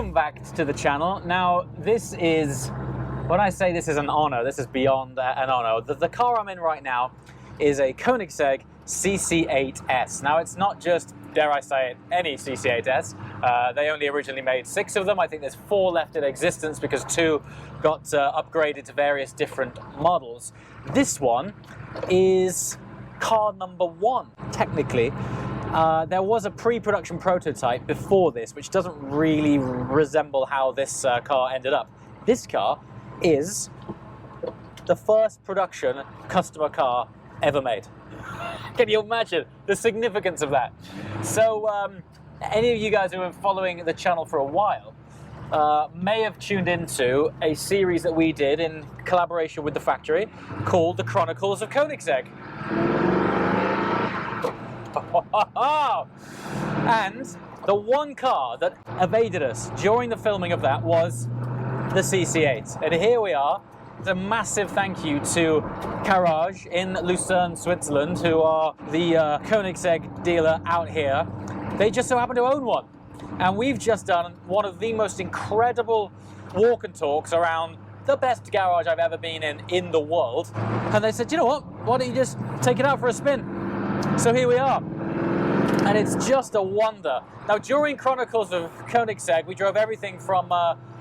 welcome back to the channel. Now, this is, when I say this is an honor, this is beyond an honor. The car I'm in right now is a Koenigsegg CC8S. Now, it's not just, dare I say it, any CC8S. They only originally made 6 of them. I think there's 4 left in existence because 2 got upgraded to various different models. This one is car number 1, technically. There was a pre-production prototype before this, which doesn't really resemble how this car ended up. This car is the first production customer car ever made. Can you imagine the significance of that? So, any of you guys who have been following the channel for a while may have tuned into a series that we did in collaboration with the factory called The Chronicles of Koenigsegg. And the one car that evaded us during the filming of that was the CC8. And here we are. It's a massive thank you to Garage in Lucerne, Switzerland, who are the Koenigsegg dealer out here. They just so happen to own one. And we've just done one of the most incredible walk and talks around the best garage I've ever been in the world. And they said, you know what, why don't you just take it out for a spin? So here we are, and it's just a wonder. Now, during Chronicles of Koenigsegg, we drove everything from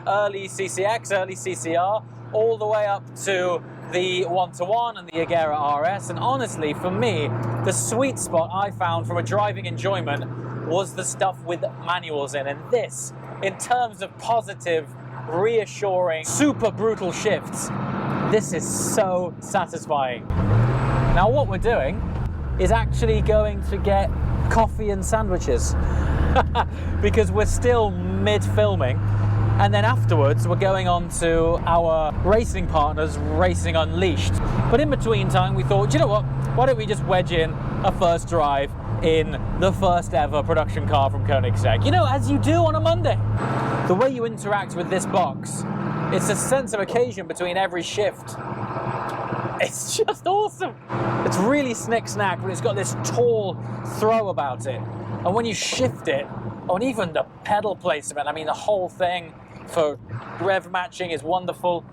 early CCX, early CCR, all the way up to the 1-to-1 and the Agera RS. And honestly, for me, the sweet spot I found from a driving enjoyment was the stuff with manuals in. And this, in terms of positive, reassuring, super brutal shifts, this is so satisfying. Now, what we're doing is actually going to get coffee and sandwiches because we're still mid-filming, and then afterwards we're going on to our racing partners, Racing Unleashed. But in between time we thought, you know what, why don't we just wedge in a first drive in the first ever production car from Koenigsegg, you know, as you do on a Monday. The way you interact with this box, it's a sense of occasion between every shift. It's just awesome. It's really snick-snack, but it's got this tall throw about it. And when you shift it, and even the pedal placement, I mean, the whole thing for rev matching is wonderful.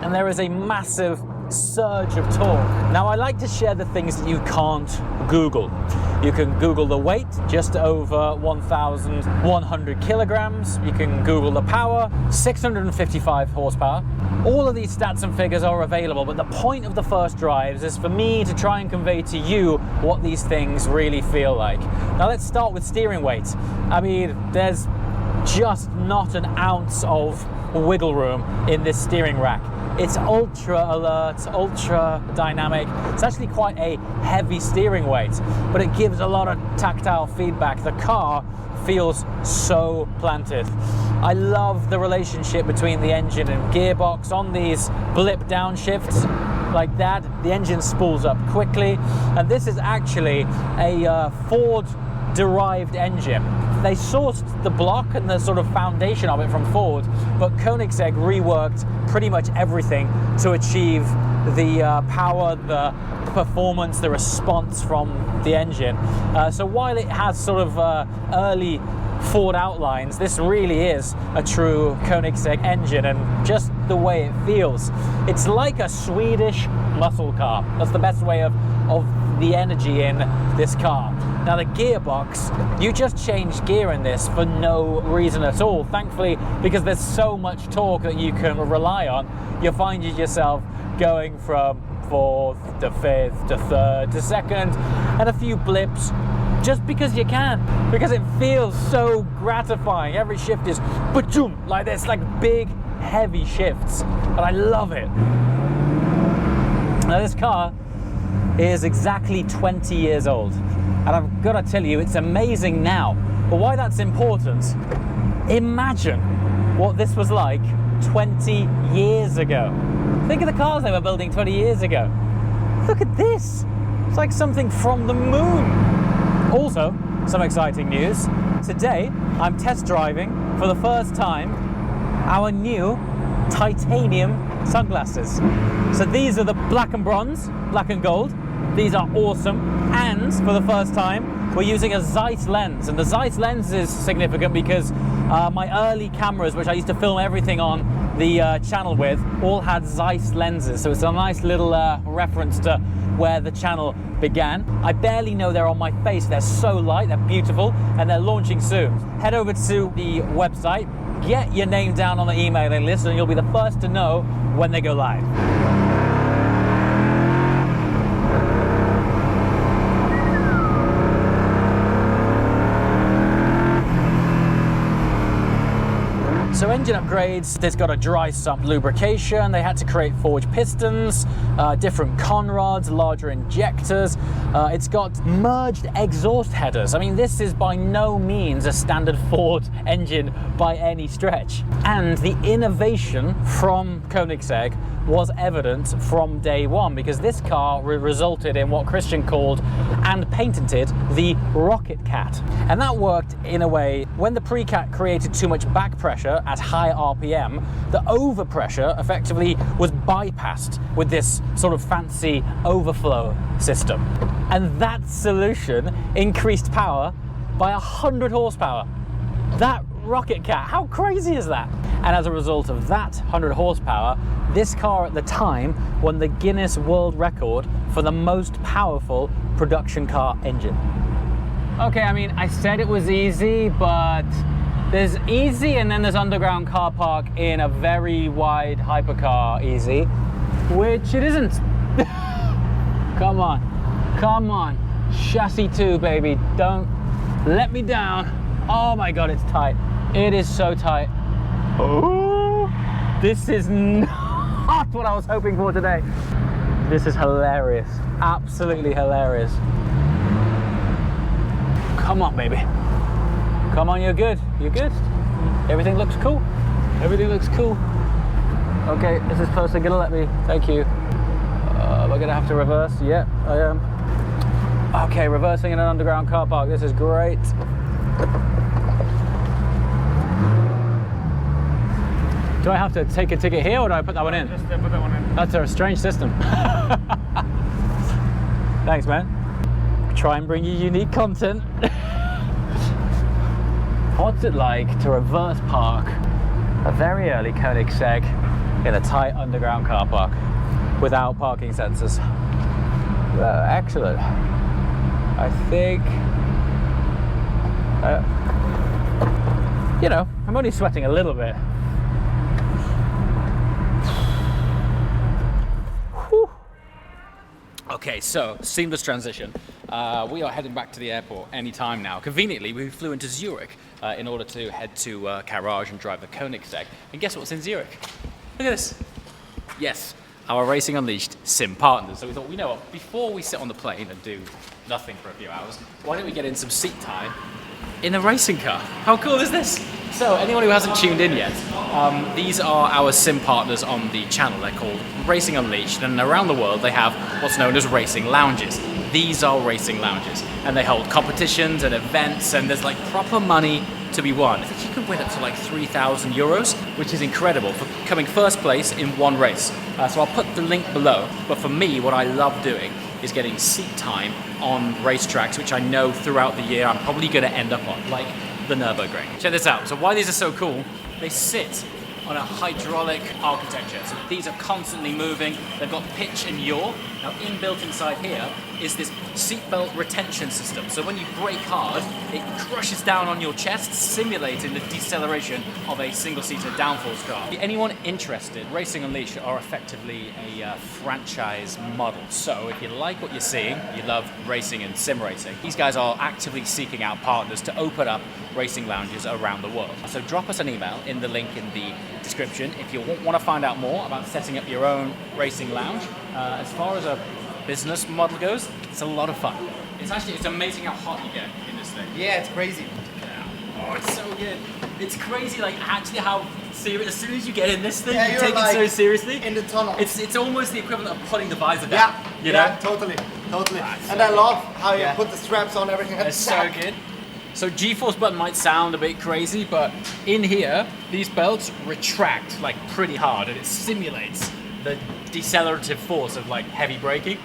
And there is a massive surge of torque. Now, I like to share the things that you can't Google. You can Google the weight, just over 1,100 kilograms. You can Google the power, 655 horsepower. All of these stats and figures are available, but the point of the first drives is for me to try and convey to you what these things really feel like. Now, let's start with steering weight. I mean, there's just not an ounce of wiggle room in this steering rack. It's ultra alert, ultra dynamic. It's actually quite a heavy steering weight, but it gives a lot of tactile feedback. The car feels so planted. I love the relationship between the engine and gearbox. On these blip downshifts like that, the engine spools up quickly, and this is actually a Ford derived engine. They sourced the block and the sort of foundation of it from Ford, but Koenigsegg reworked pretty much everything to achieve the power, the performance, the response from the engine. So while it has sort of early Ford outlines, this really is a true Koenigsegg engine, and just the way it feels, it's like a Swedish muscle car. That's the best way of the energy in this car. Now, the gearbox, you just change gear in this for no reason at all. Thankfully, because there's so much torque that you can rely on, you find yourself going from 4th to 5th to 3rd to 2nd, and a few blips, just because you can, because it feels so gratifying. Every shift is ba-choom, like this, like big, heavy shifts, and I love it. Now, this car is exactly 20 years old, and I've got to tell you, it's amazing now. But why that's important, imagine what this was like 20 years ago. Think of the cars they were building 20 years ago. Look at this. It's like something from the moon. Also, some exciting news. Today, I'm test driving for the first time our new titanium sunglasses. So these are the black and bronze, black and gold. These are awesome. And for the first time, we're using a Zeiss lens. And the Zeiss lens is significant because my early cameras, which I used to film everything on the channel with, all had Zeiss lenses. So it's a nice little reference to where the channel began. I barely know they're on my face. They're so light, they're beautiful, and they're launching soon. Head over to the website, get your name down on the emailing list, and you'll be the first to know when they go live. So engine upgrades, there's got a dry sump lubrication, they had to create forged pistons, different conrods, larger injectors, it's got merged exhaust headers. I mean, this is by no means a standard Ford engine by any stretch. And the innovation from Koenigsegg was evident from day one, because this car resulted in what Christian called and patented the Rocket Cat. And that worked in a way, when the pre-cat created too much back pressure at high RPM, the overpressure effectively was bypassed with this sort of fancy overflow system. And that solution increased power by 100 horsepower. That Rocket Cat, how crazy is that? And as a result of that 100 horsepower, this car at the time won the Guinness World Record for the most powerful production car engine. Okay, I mean, I said it was easy, but there's easy and then there's underground car park in a very wide hypercar easy, which it isn't. Come on, chassis 2, baby, don't let me down. Oh my God, it's tight. It is so tight. Oh, this is not what I was hoping for today. This is hilarious, absolutely hilarious. Come on, baby. Come on, you're good. You're good. Everything looks cool. Everything looks cool. Okay, is this person gonna let me? Thank you. Am I gonna have to reverse? Yeah, I am. Okay, reversing in an underground car park. This is great. Do I have to take a ticket here, or do I put that one in? Just put that one in. That's a strange system. Thanks, man. Try and bring you unique content. What's it like to reverse park a very early Koenigsegg in a tight underground car park without parking sensors? Excellent. I think, you know, I'm only sweating a little bit. Whew. Okay, so seamless transition. We are heading back to the airport any time now. Conveniently, we flew into Zurich in order to head to Garage and drive the Koenigsegg. And guess what's in Zurich? Look at this. Yes, our Racing Unleashed sim partners. So we thought, you know what, before we sit on the plane and do nothing for a few hours, why don't we get in some seat time in a racing car? How cool is this? So anyone who hasn't tuned in yet, these are our sim partners on the channel. They're called Racing Unleashed, and around the world they have what's known as racing lounges. These are racing lounges, and they hold competitions and events, and there's like proper money to be won. You can win up to like 3,000 euros, which is incredible for coming first place in one race. So I'll put the link below, but for me, what I love doing is getting seat time on racetracks, which I know throughout the year I'm probably going to end up on, like the Nürburgring. Check this out. So why these are so cool, they sit on a hydraulic architecture. So these are constantly moving. They've got pitch and yaw. Now inbuilt inside here is this seatbelt retention system. So when you brake hard, it crushes down on your chest, simulating the deceleration of a single-seater downforce car. Anyone interested, Racing Unleashed are effectively a franchise model. So if you like what you're seeing, you love racing and sim racing, these guys are actively seeking out partners to open up racing lounges around the world. So drop us an email in the link in the description if you want to find out more about setting up your own racing lounge. As far as a business model goes, it's a lot of fun. It's amazing how hot you get in this thing. Yeah, it's crazy. Yeah. Oh, it's so good. It's crazy, like actually how serious. As soon as you get in this thing, yeah, you take it so seriously. In the tunnel. It's almost the equivalent of putting the visor down. Yeah, you know? totally. So And I love how you put the straps on everything. It's so good. So G-force button might sound a bit crazy, but in here, these belts retract like pretty hard, and it simulates the decelerative force of like heavy braking.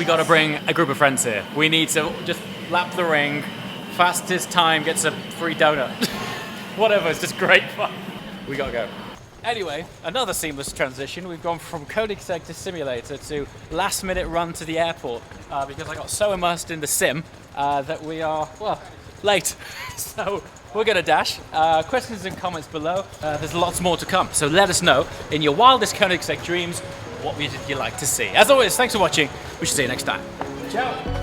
we got to bring a group of friends here. We need to just lap the ring. Fastest time gets a free donut. Whatever, it's just great fun. We got to go. Anyway, another seamless transition. We've gone from Koenigsegg to simulator to last minute run to the airport because I got so immersed in the sim that we are, well, late. So we're going to dash. Questions and comments below. There's lots more to come. So let us know in your wildest Koenigsegg dreams what would you like to see. As always, thanks for watching. We shall see you next time. Ciao.